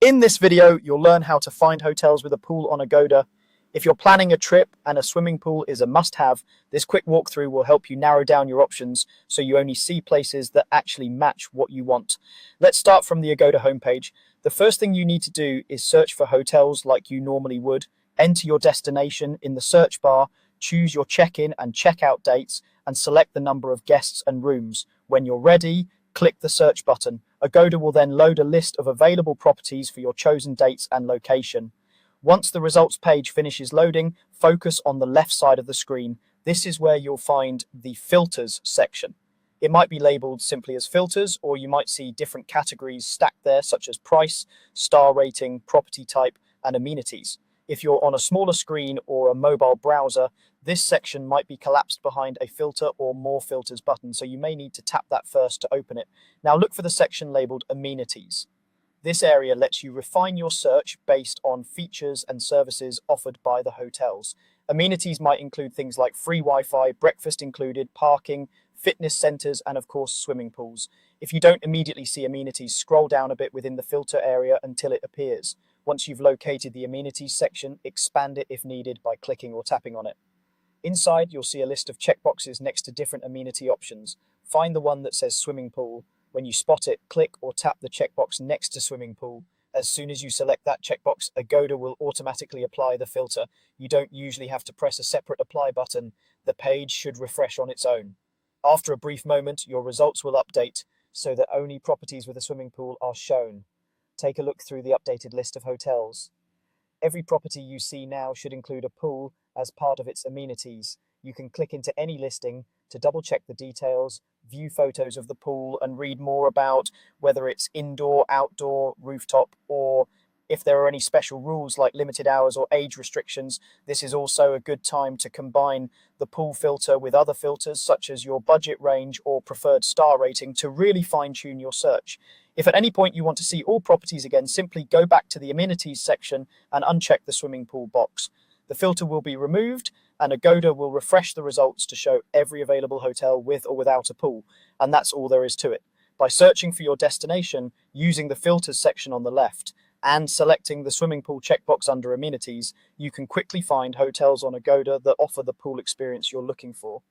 In this video, you'll learn how to find hotels with a pool on Agoda. If you're planning a trip and a swimming pool is a must-have, this quick walkthrough will help you narrow down your options so you only see places that actually match what you want. Let's start from the Agoda homepage. The first thing you need to do is search for hotels like you normally would. Enter your destination in the search bar, choose your check-in and check-out dates, and select the number of guests and rooms. When you're ready, click the search button. Agoda will then load a list of available properties for your chosen dates and location. Once the results page finishes loading, focus on the left side of the screen. This is where you'll find the filters section. It might be labeled simply as filters, or you might see different categories stacked there, such as price, star rating, property type, and amenities. If you're on a smaller screen or a mobile browser, this section might be collapsed behind a filter or more filters button, so you may need to tap that first to open it. Now look for the section labeled amenities. This area lets you refine your search based on features and services offered by the hotels. Amenities might include things like free Wi-Fi, breakfast included, parking, fitness centers, and of course swimming pools. If you don't immediately see amenities, scroll down a bit within the filter area until it appears. Once you've located the amenities section, expand it if needed by clicking or tapping on it. Inside, you'll see a list of checkboxes next to different amenity options. Find the one that says swimming pool. When you spot it, click or tap the checkbox next to swimming pool. As soon as you select that checkbox, Agoda will automatically apply the filter. You don't usually have to press a separate apply button. The page should refresh on its own. After a brief moment, your results will update so that only properties with a swimming pool are shown. Take a look through the updated list of hotels. Every property you see now should include a pool as part of its amenities. You can click into any listing to double check the details, view photos of the pool, and read more about whether it's indoor, outdoor, rooftop, or if there are any special rules like limited hours or age restrictions. This is also a good time to combine the pool filter with other filters such as your budget range or preferred star rating to really fine-tune your search. If at any point you want to see all properties again, simply go back to the amenities section and uncheck the swimming pool box. The filter will be removed and Agoda will refresh the results to show every available hotel with or without a pool. And that's all there is to it. By searching for your destination using the filters section on the left and selecting the swimming pool checkbox under amenities, you can quickly find hotels on Agoda that offer the pool experience you're looking for.